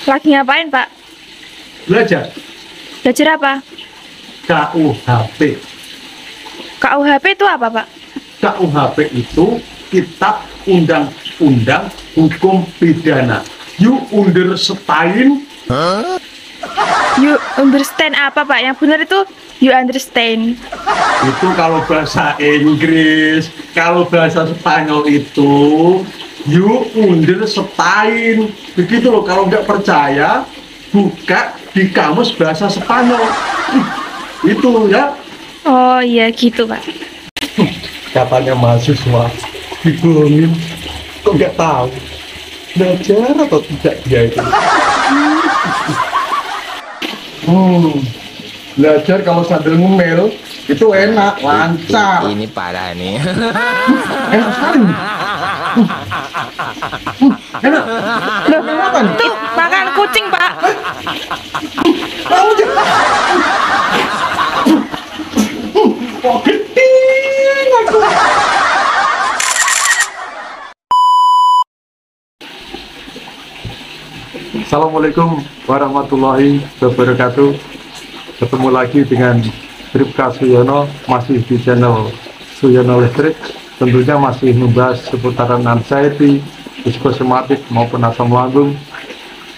Lagi ngapain, Pak? Belajar Belajar apa? KUHP. KUHP itu apa, Pak? KUHP itu Kitab Undang-Undang Hukum Pidana. You understand? You understand apa, Pak? Yang benar itu you understand. Itu kalau bahasa Inggris. Kalau bahasa Spanyol itu you understand. Begitu loh. Kalau nggak percaya, buka di kamus bahasa Spanyol. Itu ya. Oh iya gitu, Pak. Katanya mahasiswa dibohongin, kok nggak tahu belajar atau tidak dia itu. Belajar kalau sambil ngemil itu enak, lancar. Ini parah nih. Enak sekali. Enak. Enak apa nih? Tuh, makan kucing, Pak. Kamu jangan. Kok gede aku. Assalamualaikum warahmatullahi wabarakatuh. Ketemu lagi dengan Bribka Suyono, masih di channel Suyono Listrik. Tentunya masih membahas seputaran anxiety, psikosomatik maupun asam lambung,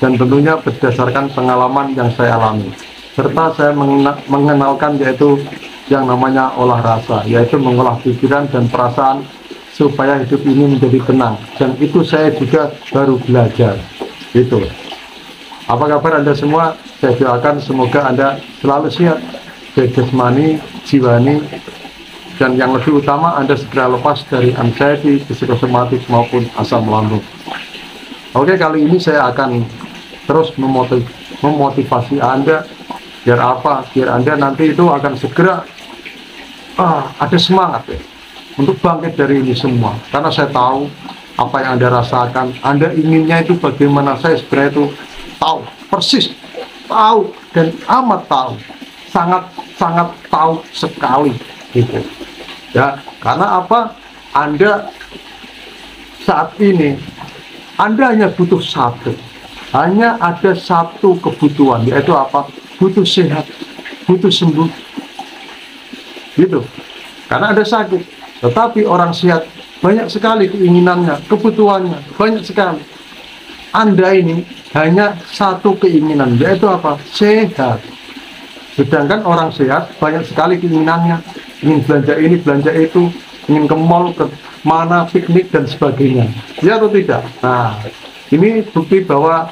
dan tentunya berdasarkan pengalaman yang saya alami. Serta saya mengenalkan yaitu yang namanya olah rasa, yaitu mengolah pikiran dan perasaan supaya hidup ini menjadi tenang. Dan itu saya juga baru belajar. Itu. Apa kabar Anda semua? Saya doakan semoga Anda selalu sehat, baik jasmani, jiwani, dan yang lebih utama Anda segera lepas dari anxiety, psikosomatik maupun asam lambung. Oke, kali ini saya akan terus memotivasi Anda. Biar apa? Biar Anda nanti itu akan segera ada semangat ya, untuk bangkit dari ini semua. Karena saya tahu apa yang Anda rasakan. Anda inginnya itu bagaimana, saya sebenarnya itu tahu persis, tahu dan amat tahu, sangat tahu sekali gitu ya. Karena apa? Anda saat ini Anda hanya butuh satu, hanya ada satu kebutuhan, yaitu apa? Butuh sehat, butuh sembuh gitu. Karena ada sakit, tetapi orang sehat banyak sekali keinginannya, kebutuhannya banyak sekali. Anda ini hanya satu keinginan, yaitu apa? Sehat. Sedangkan orang sehat banyak sekali keinginannya, ingin belanja ini, belanja itu, ingin ke mall, ke mana, piknik dan sebagainya. Ya atau tidak? Nah, ini bukti bahwa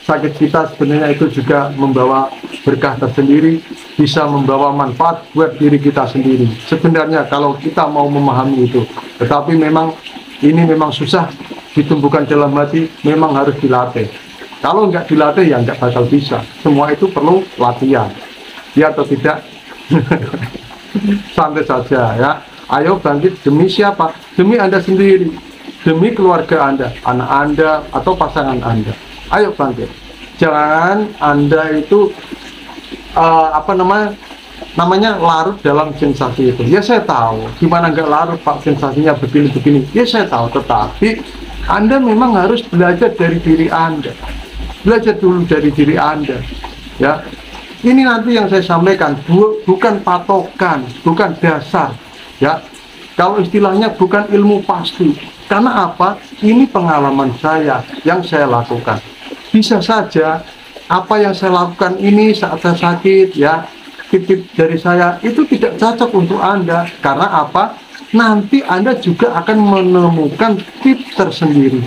sakit kita sebenarnya itu juga membawa berkah tersendiri, bisa membawa manfaat buat diri kita sendiri. Sebenarnya kalau kita mau memahami itu, tetapi memang ini memang susah ditumbuhkan dalam hati, memang harus dilatih. Kalau nggak dilatih ya nggak bakal bisa. Semua itu perlu latihan. Ya atau tidak? Santai saja ya. Ayo bangkit demi siapa? Demi Anda sendiri, demi keluarga Anda, anak Anda atau pasangan Anda. Ayo bangkit. Jangan Anda itu namanya larut dalam sensasi itu. Ya saya tahu. Gimana nggak larut Pak, sensasinya begini-begini. Ya saya tahu. Tetapi Anda memang harus belajar dari diri Anda. Belajar dulu dari diri Anda. Ya. Ini nanti yang saya sampaikan bukan patokan, bukan dasar. Ya. Kalau istilahnya bukan ilmu pasti. Karena apa? Ini pengalaman saya yang saya lakukan. Bisa saja apa yang saya lakukan ini saat saya sakit ya, tip-tip dari saya itu tidak cocok untuk Anda. Karena apa? Nanti Anda juga akan menemukan tips tersendiri,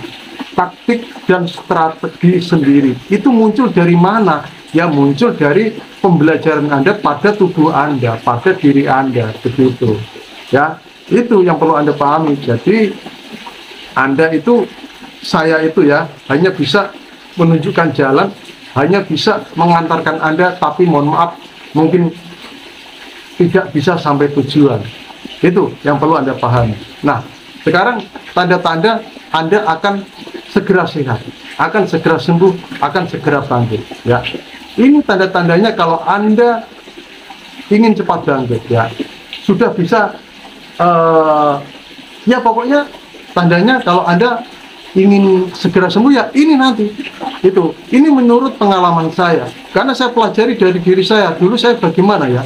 taktik dan strategi sendiri. Itu muncul dari mana? Ya muncul dari pembelajaran Anda pada tubuh Anda, pada diri Anda, begitu. Ya, itu yang perlu Anda pahami. Jadi Anda itu, saya itu ya, hanya bisa menunjukkan jalan, hanya bisa mengantarkan Anda, tapi mohon maaf, mungkin tidak bisa sampai tujuan. Itu yang perlu Anda pahami. Nah, sekarang tanda-tanda Anda akan segera sehat, akan segera sembuh, akan segera bangkit. Ya, ini tanda-tandanya kalau Anda ingin cepat bangkit. Ya, sudah bisa. Ya pokoknya tandanya kalau Anda ingin segera sembuh ya ini nanti. Ini menurut pengalaman saya, karena saya pelajari dari diri saya. Dulu saya bagaimana ya,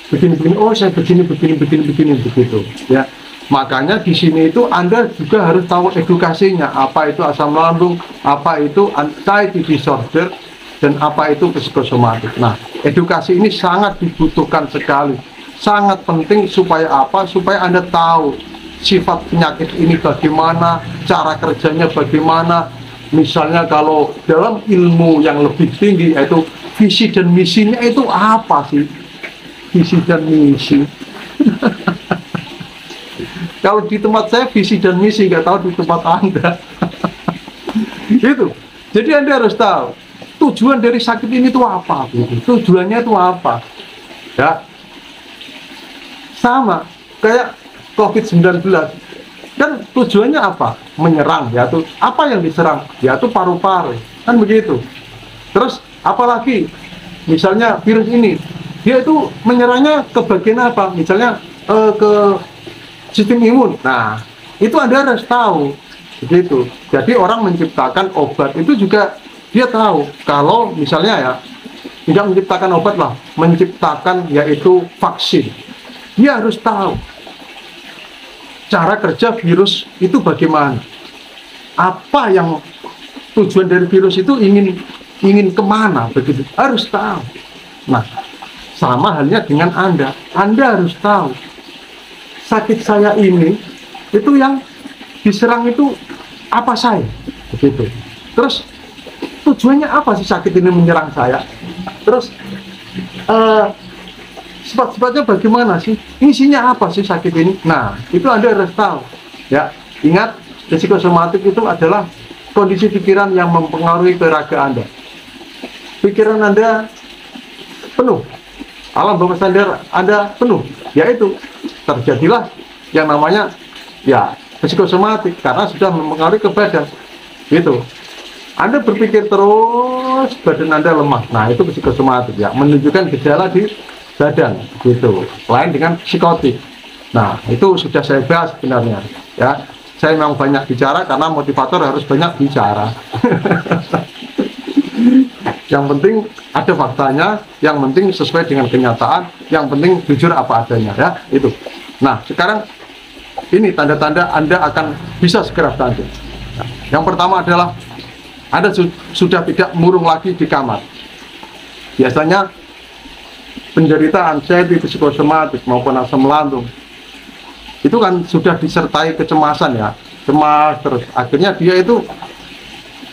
begini, oh saya begini begitu ya. Makanya di sini itu Anda juga harus tahu edukasinya, apa itu asam lambung, apa itu anxiety disorder, dan apa itu psikosomatik. Nah, edukasi ini sangat dibutuhkan sekali, sangat penting supaya apa? Supaya Anda tahu sifat penyakit ini bagaimana, cara kerjanya bagaimana. Misalnya kalau dalam ilmu yang lebih tinggi, yaitu visi dan misinya itu apa sih? Visi dan misi. Kalau di tempat saya visi dan misi, nggak tahu di tempat Anda. Itu. Jadi Anda harus tahu tujuan dari sakit ini itu apa, gitu. Tujuannya itu apa. Ya. Sama kayak COVID-19. Kan tujuannya apa? Menyerang, yaitu apa yang diserang? Yaitu paru-paru. Kan begitu. Terus apalagi misalnya virus ini, dia itu menyerangnya ke bagian apa? Misalnya ke sistem imun. Nah, itu Anda harus tahu. Begitu. Jadi orang menciptakan obat itu juga dia tahu. Kalau misalnya ya, tidak menciptakan obat lah, menciptakan yaitu vaksin. Dia harus tahu cara kerja virus itu bagaimana. Apa yang tujuan dari virus itu ingin kemana, begitu. Harus tahu. Nah, sama halnya dengan Anda. Anda harus tahu sakit saya ini itu yang diserang itu apa saya, begitu. Terus tujuannya apa sih sakit ini menyerang saya? Terus sifat-sifatnya bagaimana sih? Isinya apa sih sakit ini? Nah, itu Anda harus tahu. Ya, ingat psikosomatik itu adalah kondisi pikiran yang mempengaruhi raga Anda. Pikiran Anda penuh, alam bawah sadar Anda penuh, yaitu terjadilah yang namanya ya psikosomatik karena sudah mempengaruhi ke badan. Gitu. Anda berpikir terus, badan Anda lemah. Nah, itu psikosomatik ya, menunjukkan gejala di badan gitu. Lain dengan psikotik. Nah, itu sudah saya bahas sebenarnya ya. Saya memang banyak bicara karena motivator harus banyak bicara. Yang penting ada faktanya, yang penting sesuai dengan kenyataan, yang penting jujur apa adanya ya, itu. Nah, sekarang ini tanda-tanda Anda akan bisa segera bantu. Nah, yang pertama adalah Anda sudah tidak murung lagi di kamar. Biasanya penderitaan anxiety psikosomatik maupun asam lambung itu kan sudah disertai kecemasan ya, cemas terus. Akhirnya dia itu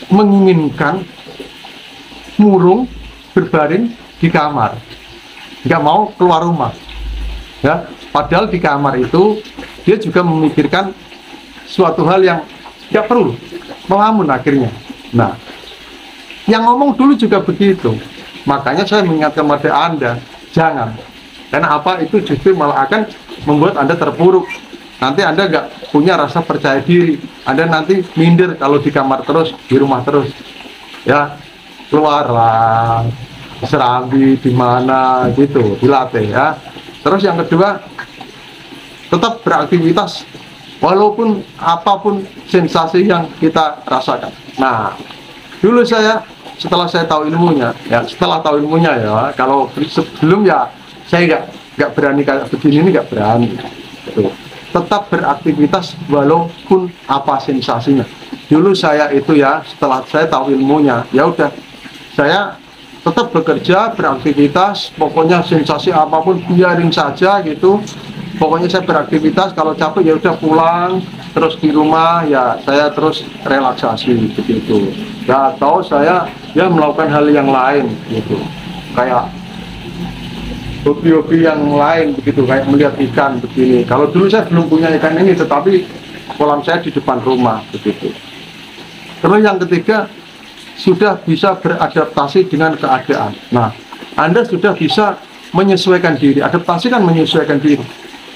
menginginkan murung berbaring di kamar, nggak mau keluar rumah ya. Padahal di kamar itu dia juga memikirkan suatu hal yang nggak perlu, melamun akhirnya. Nah, yang ngomong dulu juga begitu. Makanya saya mengingatkan pada Anda, jangan. Karena apa? Itu justru malah akan membuat Anda terpuruk. Nanti Anda nggak punya rasa percaya diri. Anda nanti minder kalau di kamar terus, di rumah terus ya. Keluarlah, serambi di mana gitu, dilatih ya. Terus yang kedua, tetap beraktivitas walaupun apapun sensasi yang kita rasakan. Nah, dulu saya setelah saya tahu ilmunya ya, kalau sebelum ya saya nggak berani kayak begini, ini nggak berani. Tuh. Tetap beraktivitas walaupun apa sensasinya. Dulu saya itu ya, setelah saya tahu ilmunya, ya udah saya tetap bekerja, beraktivitas, pokoknya sensasi apapun biarin saja gitu. Pokoknya saya beraktivitas, kalau capek ya udah pulang, terus di rumah ya saya terus relaksasi begitu. Ya atau saya ya melakukan hal yang lain gitu, kayak hobi-hobi yang lain begitu, kayak melihat ikan begini. Kalau dulu saya belum punya ikan ini, tetapi kolam saya di depan rumah begitu. Terus yang ketiga, sudah bisa beradaptasi dengan keadaan. Nah, Anda sudah bisa menyesuaikan diri. Adaptasi kan menyesuaikan diri.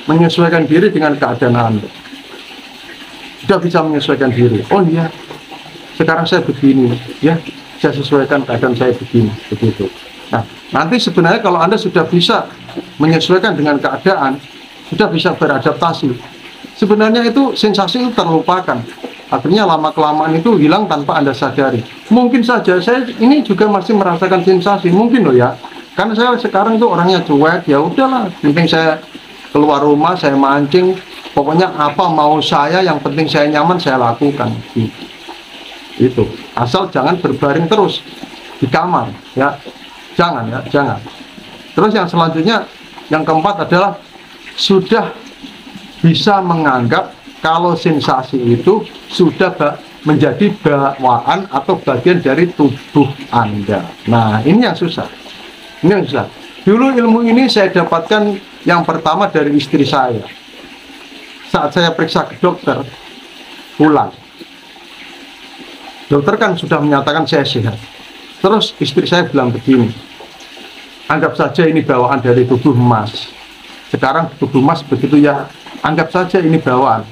Menyesuaikan diri dengan keadaan Anda. Sudah bisa menyesuaikan diri. Oh iya, sekarang saya begini, ya, saya sesuaikan keadaan saya begini, begitu. Nah, nanti sebenarnya kalau Anda sudah bisa menyesuaikan dengan keadaan, sudah bisa beradaptasi, sebenarnya itu sensasi itu terlupakan. akhirnya lama-kelamaan itu hilang tanpa Anda sadari. Mungkin saja saya ini juga masih merasakan sensasi, mungkin loh ya, karena saya sekarang itu orangnya cuek, ya udahlah, penting saya keluar rumah, saya mancing, pokoknya apa mau saya, yang penting saya nyaman, saya lakukan. Itu, asal jangan berbaring terus di kamar, ya, jangan ya, jangan. Terus yang selanjutnya, yang keempat adalah sudah bisa menganggap kalau sensasi itu sudah menjadi bawaan atau bagian dari tubuh Anda. Nah, ini yang susah. Ini yang susah. Dulu ilmu ini saya dapatkan yang pertama dari istri saya. Saat saya periksa ke dokter, pulang. Dokter kan sudah menyatakan saya sehat. Terus istri saya bilang begini, anggap saja ini bawaan dari tubuh Mas. Sekarang tubuh Mas begitu ya, anggap saja ini bawaan.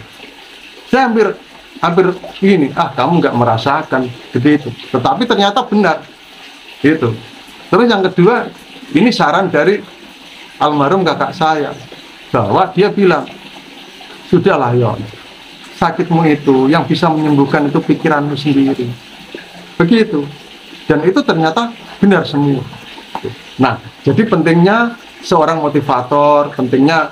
Saya hampir gini, kamu nggak merasakan gitu. Tetapi ternyata benar gitu. Terus yang kedua, ini saran dari almarhum kakak saya, bahwa dia bilang, sudahlah Yon, sakitmu itu yang bisa menyembuhkan itu pikiranmu sendiri, begitu. Dan itu ternyata benar semua. Nah, jadi pentingnya seorang motivator, pentingnya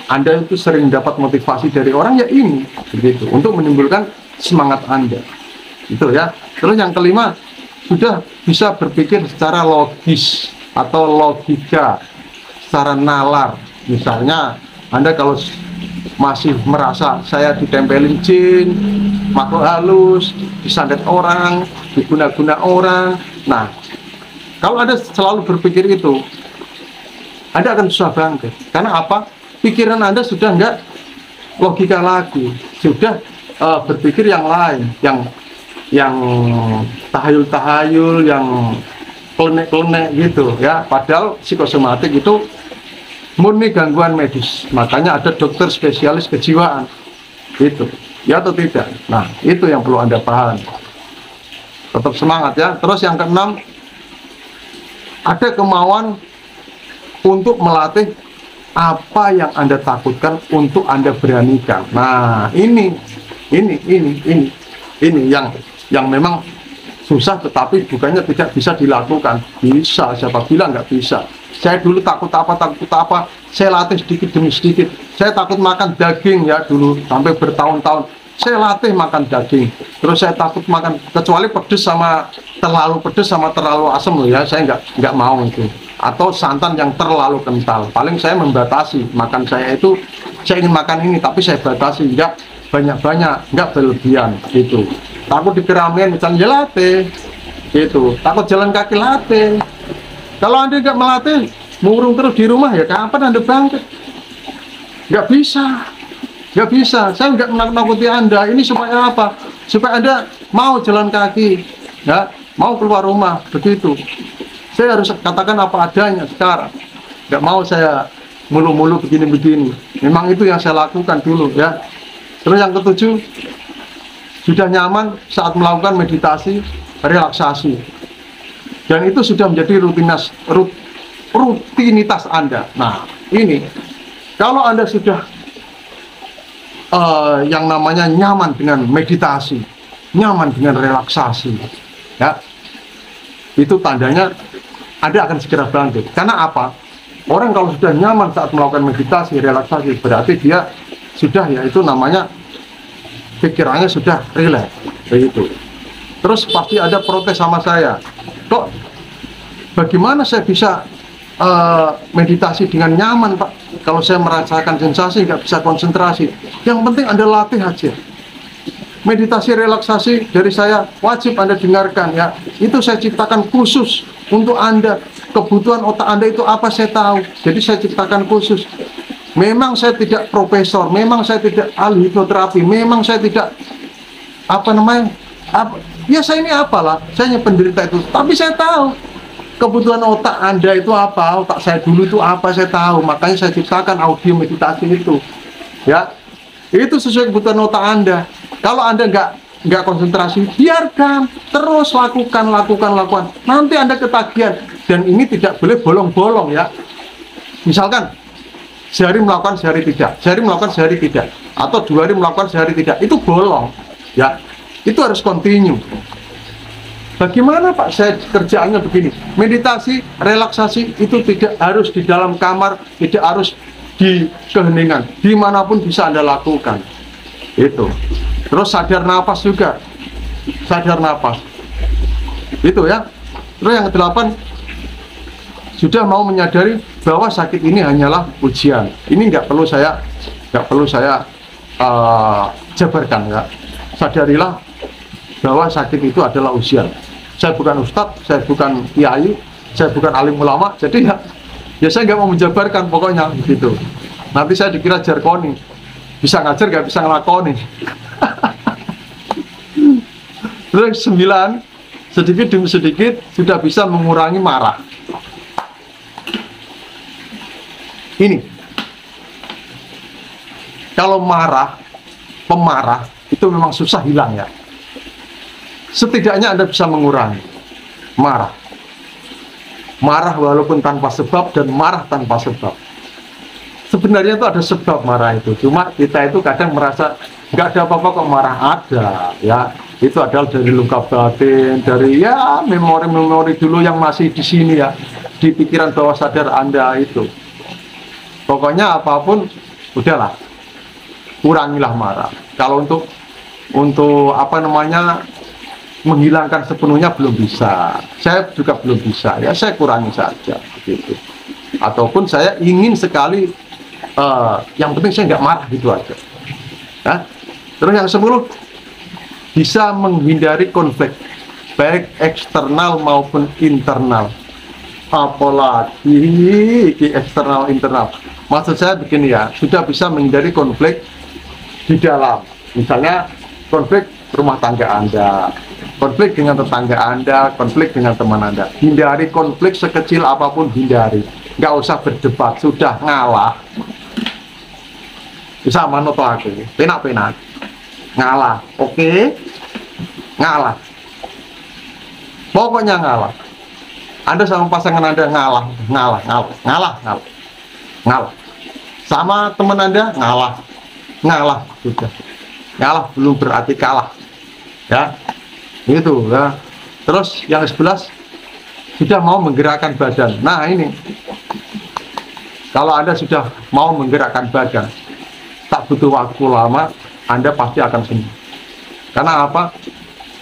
Anda itu sering dapat motivasi dari orang, ya ini begitu, untuk menimbulkan semangat Anda itu ya. Terus yang kelima, sudah bisa berpikir secara logis atau logika, secara nalar. Misalnya Anda kalau masih merasa saya ditempelin jin, makhluk halus, disandet orang, diguna-guna orang, nah kalau Anda selalu berpikir itu, Anda akan susah bangkit. Karena apa? Pikiran Anda sudah nggak logika lagi, sudah berpikir yang lain, yang tahayul-tahayul, yang klenek-klenek gitu ya. Padahal psikosomatik itu murni gangguan medis, makanya ada dokter spesialis kejiwaan itu, ya atau tidak. Nah, itu yang perlu Anda paham. Tetap semangat ya. Terus yang keenam, ada kemauan untuk melatih apa yang Anda takutkan untuk Anda beranikan. Nah, ini yang memang susah, tetapi bukannya tidak bisa dilakukan. Bisa, siapa bilang nggak bisa. Saya dulu takut apa, saya latih sedikit demi sedikit. Saya takut makan daging ya dulu, sampai bertahun-tahun. Saya latih makan daging. Terus saya takut makan, kecuali pedes sama terlalu pedes sama terlalu asam loh ya, saya nggak mau itu. Atau santan yang terlalu kental. Paling saya membatasi makan saya itu, saya ingin makan ini tapi saya batasi, nggak banyak-banyak, nggak berlebihan gitu. Takut di keramaian misalnya, ya latih gitu. Takut jalan kaki, latih. Kalau Anda nggak melatih, murung terus di rumah, ya kapan Anda bangkit? Nggak bisa, nggak bisa. Saya nggak menakut-nakuti Anda. Ini supaya apa? Supaya Anda mau jalan kaki, ya, mau keluar rumah, begitu. Saya harus katakan apa adanya sekarang. Nggak mau saya mulu-mulu begini-begini. Memang itu yang saya lakukan dulu ya. Terus yang ketujuh, sudah nyaman saat melakukan meditasi, relaksasi. Dan itu sudah menjadi rutinitas Anda. Nah, ini kalau Anda sudah yang namanya nyaman dengan meditasi, nyaman dengan relaksasi, ya, itu tandanya Anda akan segera bangkit. Karena apa? Orang kalau sudah nyaman saat melakukan meditasi, relaksasi, berarti dia sudah, ya itu namanya pikirannya sudah rileks, begitu. Terus pasti ada protes sama saya, kok bagaimana saya bisa meditasi dengan nyaman Pak, kalau saya merasakan sensasi nggak bisa konsentrasi. Yang penting Anda latih aja. Meditasi relaksasi dari saya wajib Anda dengarkan ya. Itu saya ciptakan khusus untuk Anda. Kebutuhan otak Anda itu apa saya tahu. Jadi saya ciptakan khusus. Memang saya tidak profesor, memang saya tidak ahli hipnoterapi, memang saya tidak ya saya ini apalah, saya hanya penderita itu. Tapi saya tahu kebutuhan otak Anda itu apa, otak saya dulu itu apa saya tahu. Makanya saya ciptakan audio meditasi itu. Ya, itu sesuai kebutuhan otak Anda. Kalau Anda nggak konsentrasi, biarkan terus lakukan. Nanti Anda ketagihan. Dan ini tidak boleh bolong-bolong ya. Misalkan sehari melakukan, sehari tidak, sehari melakukan, sehari tidak, atau 2 hari melakukan, sehari tidak, itu bolong. ya. Itu harus continue. Bagaimana Pak, saya kerjaannya begini, meditasi, relaksasi itu tidak harus di dalam kamar, tidak harus di keheningan, dimanapun bisa Anda lakukan. Itu. Terus sadar napas juga, sadar napas. Itu ya. Terus yang ke-8, sudah mau menyadari bahwa sakit ini hanyalah ujian. Ini nggak perlu saya jabarkan ya. Sadarilah bahwa sakit itu adalah ujian. Saya bukan ustadz, saya bukan kiai, saya bukan alim ulama, jadi ya saya nggak mau menjabarkan pokoknya gitu. Nanti saya dikira jargoni, bisa ngajar nggak bisa ngelakoni. Terus 9, sedikit demi sedikit sudah bisa mengurangi marah. Ini, kalau marah, pemarah itu memang susah hilang ya. Setidaknya Anda bisa mengurangi marah. Marah walaupun tanpa sebab dan marah tanpa sebab. Sebenarnya itu ada sebab marah itu. Cuma kita itu kadang merasa nggak ada apa-apa kok marah, ada ya. Itu adalah dari luka batin, dari ya memori-memori dulu yang masih di sini ya, di pikiran bawah sadar Anda itu. Pokoknya apapun udahlah, kurangilah marah. Kalau untuk apa namanya, menghilangkan sepenuhnya belum bisa, saya juga belum bisa ya, saya kurangi saja gitu. Ataupun saya ingin sekali yang penting saya nggak marah gitu aja ya. Terus yang 10, bisa menghindari konflik baik eksternal maupun internal. Apalagi di eksternal internal, maksud saya begini ya, sudah bisa menghindari konflik di dalam, misalnya konflik rumah tangga Anda, konflik dengan tetangga Anda, konflik dengan teman Anda. Hindari konflik sekecil apapun, hindari. Nggak usah berdebat, sudah ngalah. Bisa manut aku, penak-penak. Ngalah, oke? Ngalah. Pokoknya ngalah. Anda sama pasangan Anda ngalah. Sama teman Anda ngalah, sudah. Ngalah belum berarti kalah. Ya. Itu ya. Terus yang 11, sudah mau menggerakkan badan. Nah ini, kalau Anda sudah mau menggerakkan badan, tak butuh waktu lama, Anda pasti akan sembuh. Karena apa?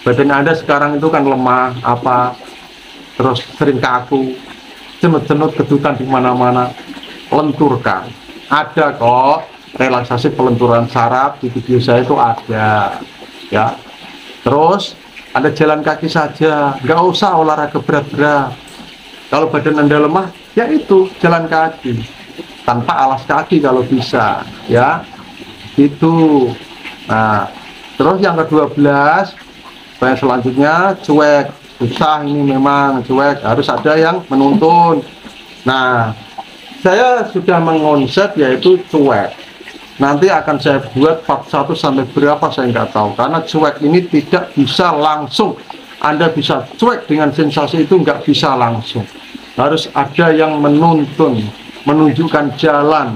Badan Anda sekarang itu kan lemah, terus sering kaku, cenut-cenut, kedutan di mana-mana. Lenturkan. Ada kok relaksasi pelenturan saraf di video saya itu ada. Ya. Terus Anda jalan kaki saja, nggak usah olahraga berat-berat. Kalau badan Anda lemah, ya itu jalan kaki tanpa alas kaki kalau bisa, ya. Itu. Nah, terus yang ke-12, selanjutnya cuek. Susah ini memang cuek, harus ada yang menuntun. Nah, saya sudah mengonsep yaitu cuek. Nanti akan saya buat part 1 sampai berapa saya nggak tahu, karena cuek ini tidak bisa langsung. Anda bisa cuek dengan sensasi itu, nggak bisa langsung, harus ada yang menuntun, menunjukkan jalan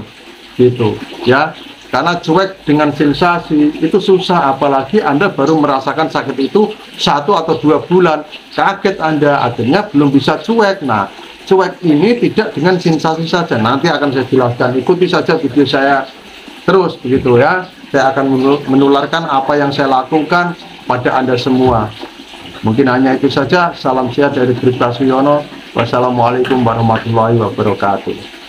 gitu ya. Karena cuek dengan sensasi itu susah, apalagi Anda baru merasakan sakit itu 1 atau 2 bulan, kaget Anda, akhirnya belum bisa cuek. Nah, cuek ini tidak dengan sensasi saja, nanti akan saya jelaskan, ikuti saja video saya terus begitu ya. Saya akan menularkan apa yang saya lakukan pada Anda semua. Mungkin hanya itu saja. Salam sehat dari Bribka Suyono. Wassalamualaikum warahmatullahi wabarakatuh.